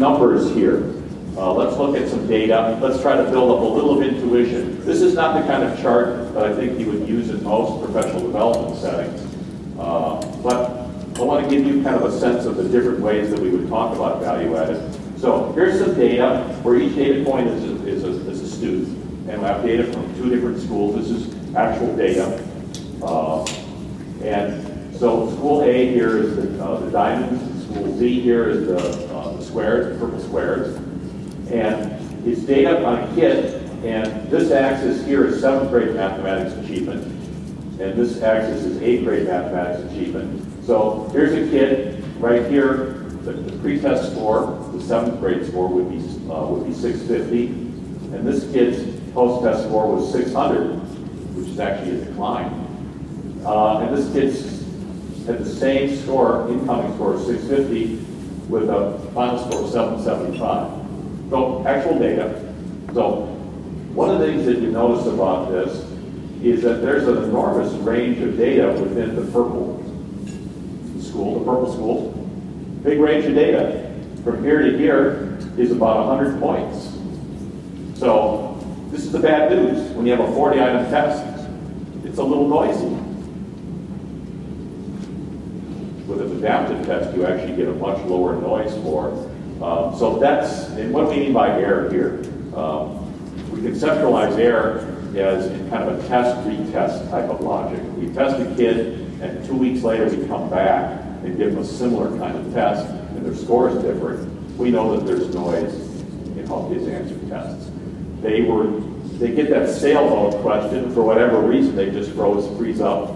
numbers here. Let's look at some data. Let's try to build up a little of intuition. This is not the kind of chart that I think you would use in most professional development settings. But I want to give you kind of a sense of the different ways that we would talk about value added. So here's some data where each data point is a student. And we have data from 2 different schools. This is actual data. And so school A here is the diamonds. School Z here is the squares, the purple squares. And it's data on a kid. And this axis here is 7th grade mathematics achievement. And this axis is 8th grade mathematics achievement. So here's a kid right here. The pre-test score, the 7th grade score would be 650, and this kid's post-test score was 600, which is actually a decline. And this kid's had the same score, incoming score of 650, with a final score of 775. So actual data. So one of the things that you notice about this is that there's an enormous range of data within the purple school, the purple school. Big range of data. From here to here is about 100 points. So this is the bad news. When you have a 40-item test, it's a little noisy. With an adaptive test, you actually get a much lower noise score. So that's, and what do we mean by error here? We conceptualize error as in kind of a test-retest type of logic. We test a kid, and 2 weeks later we come back and give them a similar kind of test, and their score is different. We know that there's noise in how kids answer tests. They get that sailboat question, for whatever reason, they just freeze up,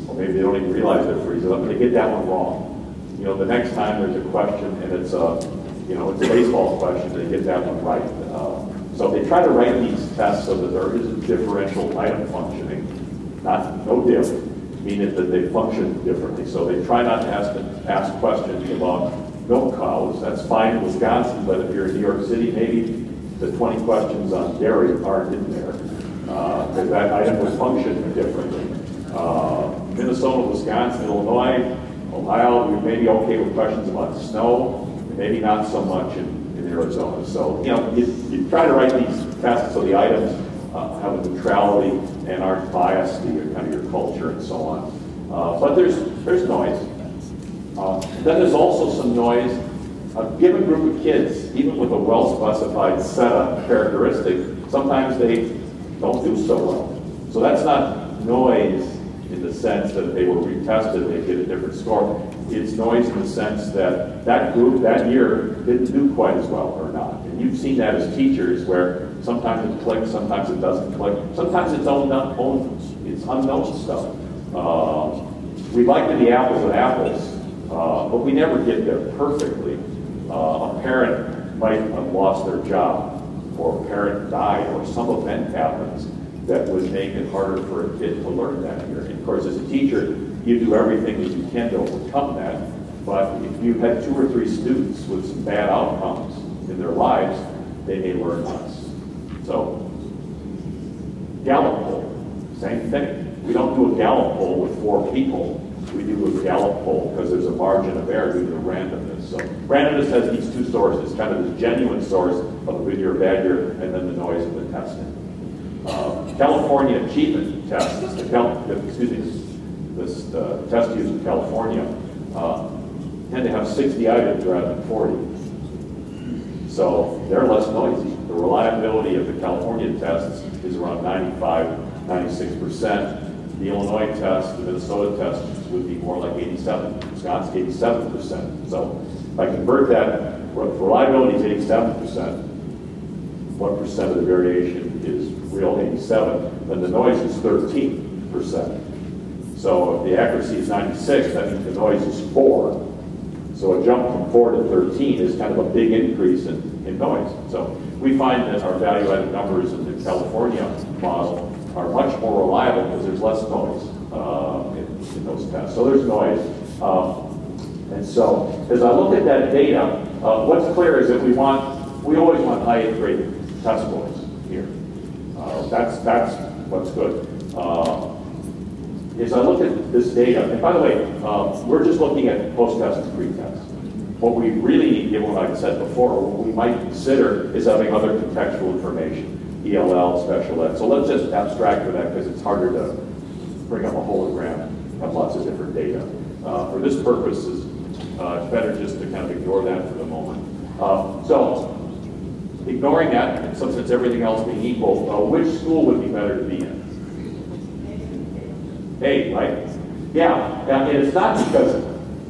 or maybe they don't even realize they're freezing up, but they get that one wrong. You know, the next time there's a question, and it's a baseball question, they get that one right. So they try to write these tests so that there isn't differential item functioning, no diff, meaning that they function differently. So they try not to ask questions about milk cows. That's fine in Wisconsin, but if you're in New York City, maybe the 20 questions on dairy aren't in there, because that item would function differently. Minnesota, Wisconsin, Illinois, Ohio, we may be okay with questions about snow, maybe not so much in Arizona. So, you know, you try to write these tests so the items have a neutrality and aren't biased to kind of your culture and so on. But there's noise. Then there's also some noise. A given group of kids, even with a well-specified set of characteristics, sometimes they don't do so well. So that's not noise in the sense that they were retested, they get a different score. It's noise in the sense that that group that year didn't do quite as well or not. And you've seen that as teachers where sometimes it clicks, sometimes it doesn't click, sometimes it's unknown stuff. We like to be apples and apples, but we never get there perfectly. A parent might have lost their job, or a parent died, or some event happens that would make it harder for a kid to learn that year. And of course, as a teacher, you do everything that you can to overcome that. But if you had 2 or 3 students with some bad outcomes in their lives, they may learn less. So, Gallup poll, same thing. We don't do a Gallup poll with 4 people. We do a Gallup poll because there's a margin of error due to randomness. So randomness has these 2 sources, kind of the genuine source of a good year, bad year, and then the noise of the testing. California achievement tests, the test used in California, tend to have 60 items rather than 40. So they're less noisy. The reliability of the California tests is around 95, 96%. The Illinois test, the Minnesota test would be more like 87. Wisconsin, 87%. So if I convert that, reliability is 87%. What percent of the variation is real 87? Then the noise is 13%. So if the accuracy is 96, that means the noise is 4. So a jump from 4 to 13 is kind of a big increase in noise. So we find that our value-added numbers in the California model are much more reliable because there's less noise in those tests. So there's noise. And so as I look at that data, what's clear is that we always want high 8th grade test scores here. That's what's good. As I look at this data, and by the way, we're just looking at post-test and pre-test. What we really need, given what I said before, what we might consider is having other contextual information, ELL, special ed. So let's just abstract for that because it's harder to bring up a hologram, have lots of different data. For this purpose, it's better just to kind of ignore that for the moment. So, ignoring that, and since everything else being equal, which school would be better to be in? A, right? Yeah, and it's not because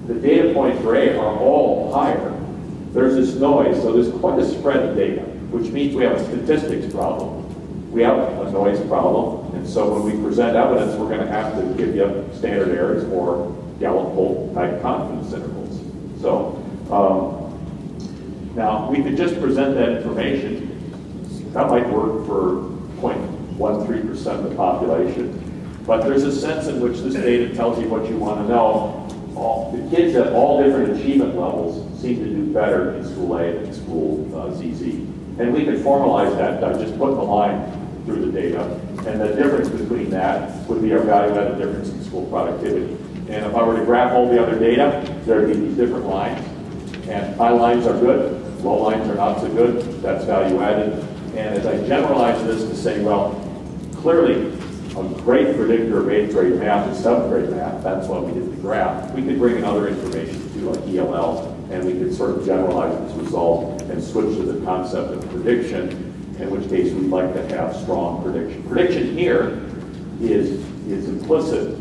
the data points for A are all higher. There's this noise, so there's quite a spread of data, which means we have a statistics problem. We have a noise problem, and so when we present evidence, we're going to have to give you standard errors or Gallup type confidence intervals. So, now we could just present that information. That might work for 0.13% of the population. But there's a sense in which this data tells you what you want to know. The kids at all different achievement levels seem to do better in school A than school ZZ. And we could formalize that by just putting a line through the data. And the difference between that would be our value-added difference in school productivity. And if I were to graph all the other data, there would be these different lines. And high lines are good, low lines are not so good. That's value-added. And as I generalize this to say, well, clearly, a great predictor of 8th grade math is 7th grade math. That's why we did the graph. We could bring in other information too, like ELL, and we could sort of generalize this result and switch to the concept of prediction, in which case we'd like to have strong prediction. Prediction here is implicit.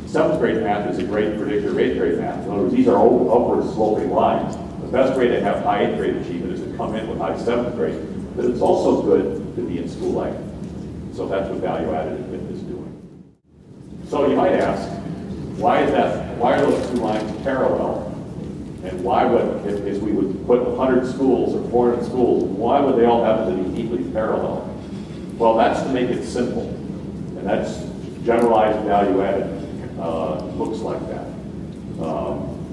7th grade math is a great predictor of 8th grade math. In other words, these are upward sloping lines. The best way to have high 8th grade achievement is to come in with high 7th grade, but it's also good to be in school A. So that's what value-added is doing. So you might ask, why are those two lines parallel? And why would, if we would put 100 schools or 400 schools, why would they all have to be neatly parallel? Well, that's to make it simple. And that's generalized value-added looks like that.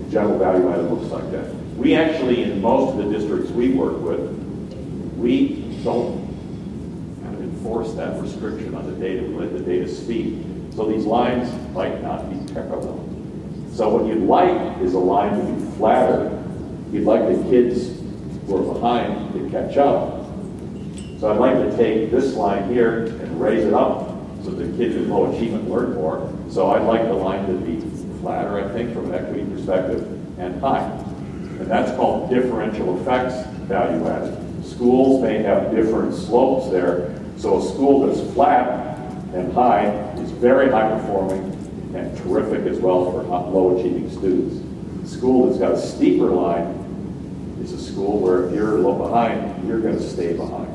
General value-added looks like that. We actually, in most of the districts we work with, we don't enforce that restriction on the data. We let the data speak. So these lines might not be parallel. So what you'd like is a line to be flatter. You'd like the kids who are behind to catch up. So I'd like to take this line here and raise it up so the kids with low achievement learn more. So I'd like the line to be flatter, I think, from an equity perspective, and high. And that's called differential effects value added. Schools may have different slopes there. So a school that's flat and high is very high performing and terrific as well for low achieving students. A school that's got a steeper line is a school where if you're low behind, you're going to stay behind.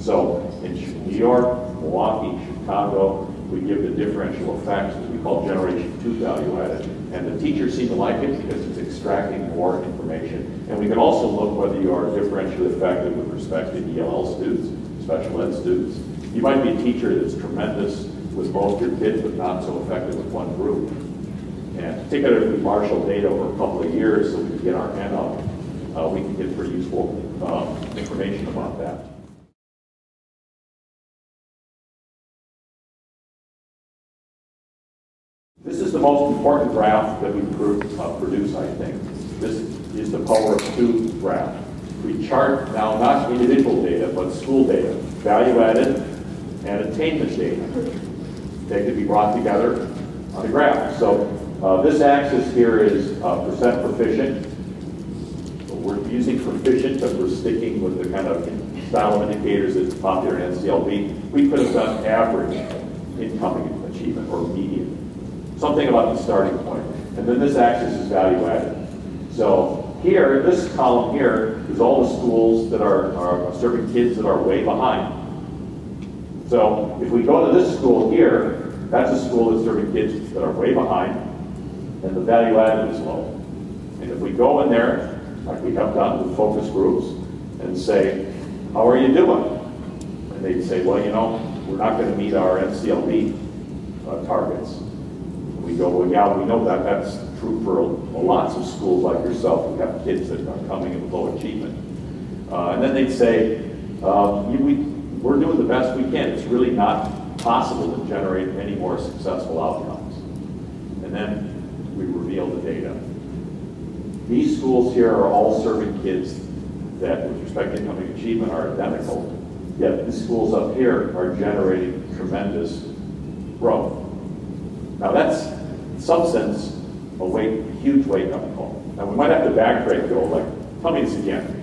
So in New York, Milwaukee, Chicago, we give the differential effects, which we call generation 2 value added. And the teachers seem to like it because it's extracting more information. And we can also look whether you are differentially effective with respect to ELL students, special ed students. You might be a teacher that's tremendous with most of your kids, but not so effective with one group. And particularly if we marshal data over a couple of years so we can get our hand up, we can get pretty useful information about that. This is the most important graph that we produce, I think. This is the power of 2 graph. We chart now not individual data, but school data, value-added and attainment data. They could be brought together on a graph. So this axis here is percent proficient. We're using proficient because we're sticking with the kind of style of indicators that's popular in NCLB. We could have done average incoming achievement or median. Something about the starting point. And then this axis is value added. So here, this column here is all the schools that are serving kids that are way behind. So if we go to this school here, that's a school that's serving kids that are way behind, and the value added is low. And if we go in there, like we have done with focus groups, and say, how are you doing? And they'd say, well, you know, we're not going to meet our NCLB targets. We go, well, yeah, we know that that's true for lots of schools like yourself. We have kids that are coming in with low achievement. And then they'd say, we're doing the best we can. It's really not possible to generate any more successful outcomes. And then we reveal the data. These schools here are all serving kids that, with respect to income achievement, are identical, yet the schools up here are generating tremendous growth. Now that's, in some sense, a huge wake-up call. Now we might have to backtrack and go, like, tell me this again.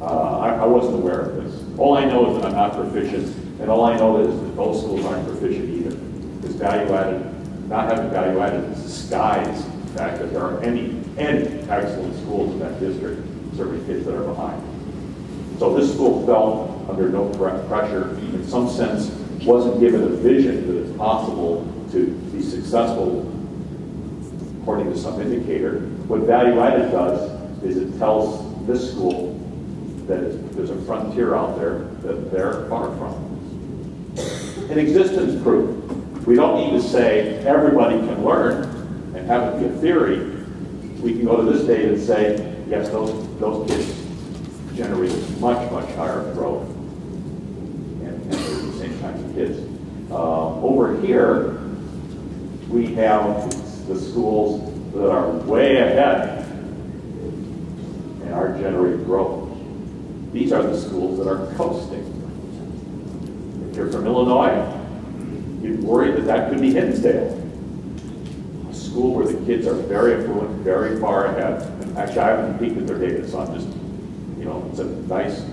I wasn't aware of this. All I know is that I'm not proficient, and all I know is that those schools aren't proficient either. Because value-added, not having value-added disguise the fact that there are any excellent schools in that district serving kids that are behind. So this school felt under no pressure, in some sense, wasn't given a vision that it's possible to be successful according to some indicator. What value-added does is it tells this school that there's a frontier out there that they're far from. An existence proof. We don't need to say everybody can learn and have it be a theory. We can go to this data and say, yes, those kids generate much higher growth, and they're the same kinds of kids. Over here, we have the schools that are way ahead and are generating growth. These are the schools that are coasting. If you're from Illinois, you're worried that that could be Hinsdale, a school where the kids are very affluent, very far ahead. And actually, I haven't peeked at their data, so I'm just, it's a nice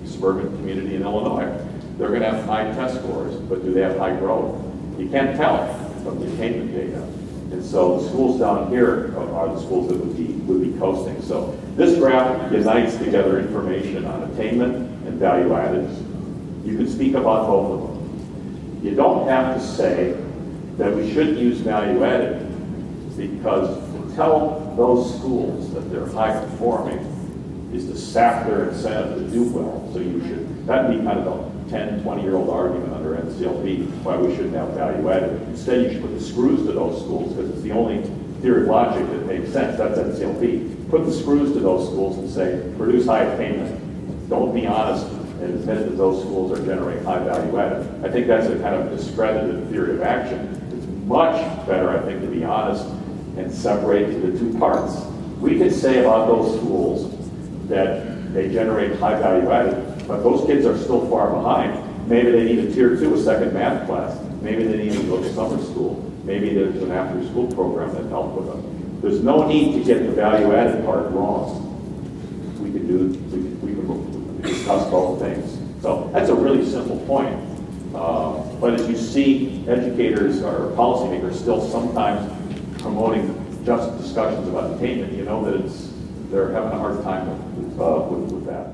suburban community in Illinois. They're going to have high test scores, but do they have high growth? You can't tell from the attainment data. And so the schools down here are the schools that would be coasting. So this graph unites together information on attainment and value added. You can speak about both of them. You don't have to say that we shouldn't use value added, because to tell those schools that they're high performing is to sap their incentive to do well. So you should, that'd be kind of a 10, 20-year-old argument under NCLP why we shouldn't have value added. Instead, you should put the screws to those schools, because it's the only theory of logic that makes sense. That's NCLP. Put the screws to those schools and say, produce high attainment. Don't be honest and admit that those schools are generating high value added. I think that's a kind of discredited theory of action. It's much better, I think, to be honest and separate into the two parts. We could say about those schools that they generate high value added, but those kids are still far behind. Maybe they need a tier 2, a second math class. Maybe they need to go to summer school. Maybe there's an after school program that helps with them. There's no need to get the value added part wrong. We can discuss both things. So that's a really simple point. But as you see, educators or policymakers still sometimes promoting just discussions about attainment, you know that they're having a hard time with that.